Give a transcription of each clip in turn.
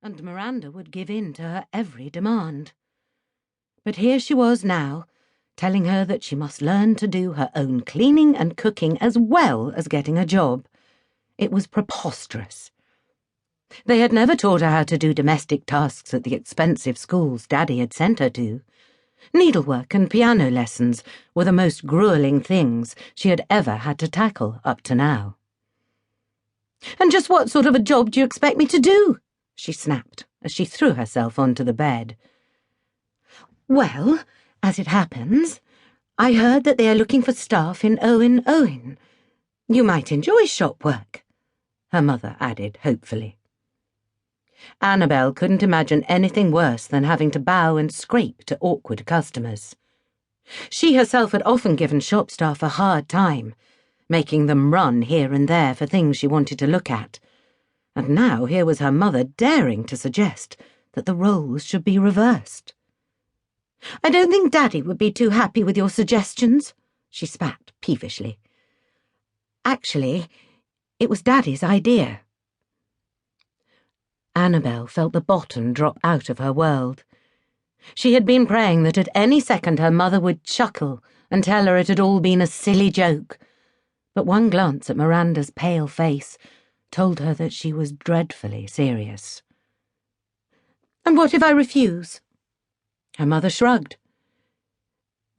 and Miranda would give in to her every demand. But here she was now, telling her that she must learn to do her own cleaning and cooking as well as getting a job. It was preposterous. They had never taught her how to do domestic tasks at the expensive schools Daddy had sent her to. Needlework and piano lessons were the most grueling things she had ever had to tackle up to now. "And just what sort of a job do you expect me to do?" she snapped as she threw herself onto the bed. "Well, as it happens, I heard that they are looking for staff in Owen Owen. You might enjoy shop work," her mother added hopefully. Annabelle couldn't imagine anything worse than having to bow and scrape to awkward customers. She herself had often given shop staff a hard time, making them run here and there for things she wanted to look at. And now here was her mother daring to suggest that the roles should be reversed. "I don't think Daddy would be too happy with your suggestions," she spat peevishly. "Actually, it was Daddy's idea." Annabelle felt the bottom drop out of her world. She had been praying that at any second her mother would chuckle and tell her it had all been a silly joke, but one glance at Miranda's pale face told her that she was dreadfully serious. "And what if I refuse?" Her mother shrugged.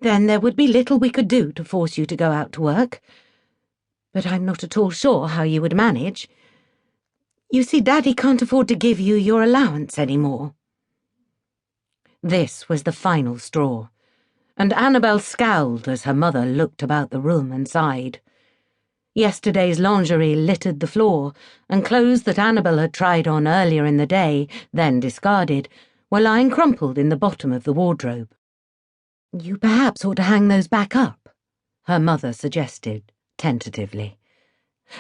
"Then there would be little we could do to force you to go out to work. But I'm not at all sure how you would manage. You see, Daddy can't afford to give you your allowance any more." This was the final straw, and Annabelle scowled as her mother looked about the room and sighed. Yesterday's lingerie littered the floor, and clothes that Annabelle had tried on earlier in the day, then discarded, were lying crumpled in the bottom of the wardrobe. "You perhaps ought to hang those back up," her mother suggested, tentatively.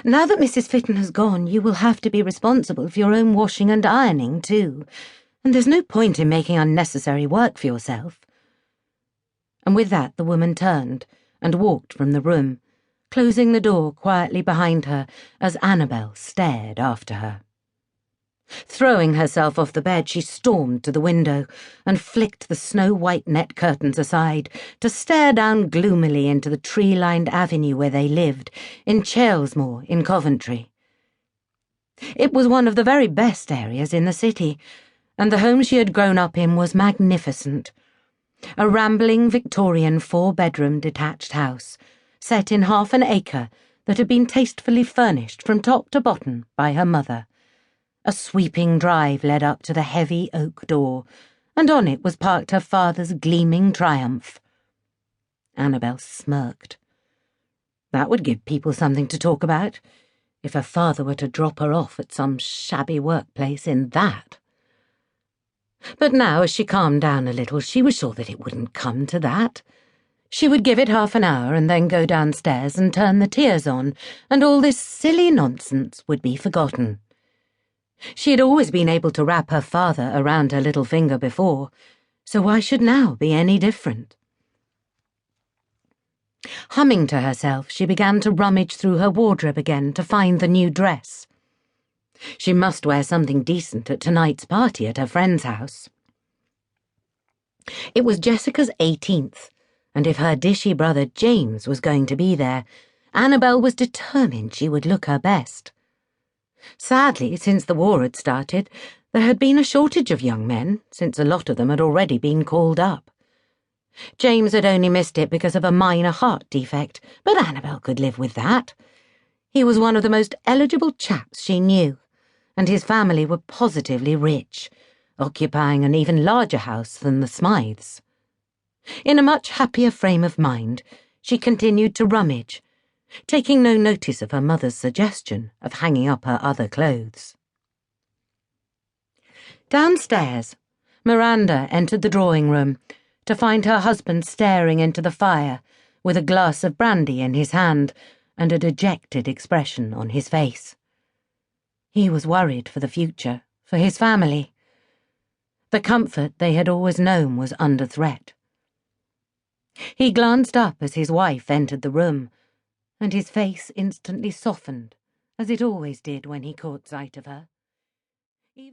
"Now that Mrs. Fitton has gone, you will have to be responsible for your own washing and ironing, too, and there's no point in making unnecessary work for yourself." And with that the woman turned and walked from the room, closing the door quietly behind her as Annabelle stared after her. Throwing herself off the bed, she stormed to the window and flicked the snow-white net curtains aside to stare down gloomily into the tree-lined avenue where they lived, in Chalesmore in Coventry. It was one of the very best areas in the city, and the home she had grown up in was magnificent. A rambling Victorian 4-bedroom detached house, set in half an acre that had been tastefully furnished from top to bottom by her mother. A sweeping drive led up to the heavy oak door, and on it was parked her father's gleaming Triumph. Annabelle smirked. That would give people something to talk about, if her father were to drop her off at some shabby workplace in that. But now, as she calmed down a little, she was sure that it wouldn't come to that. She would give it half an hour and then go downstairs and turn the tears on, and all this silly nonsense would be forgotten. She had always been able to wrap her father around her little finger before, so why should now be any different? Humming to herself, she began to rummage through her wardrobe again to find the new dress. She must wear something decent at tonight's party at her friend's house. It was Jessica's 18th, and if her dishy brother James was going to be there, Annabelle was determined she would look her best. Sadly, since the war had started, there had been a shortage of young men, since a lot of them had already been called up. James had only missed it because of a minor heart defect, but Annabelle could live with that. He was one of the most eligible chaps she knew, and his family were positively rich, occupying an even larger house than the Smythes. In a much happier frame of mind, she continued to rummage, taking no notice of her mother's suggestion of hanging up her other clothes. Downstairs, Miranda entered the drawing room to find her husband staring into the fire with a glass of brandy in his hand and a dejected expression on his face. He was worried for the future, for his family. The comfort they had always known was under threat. He glanced up as his wife entered the room, and his face instantly softened, as it always did when he caught sight of her.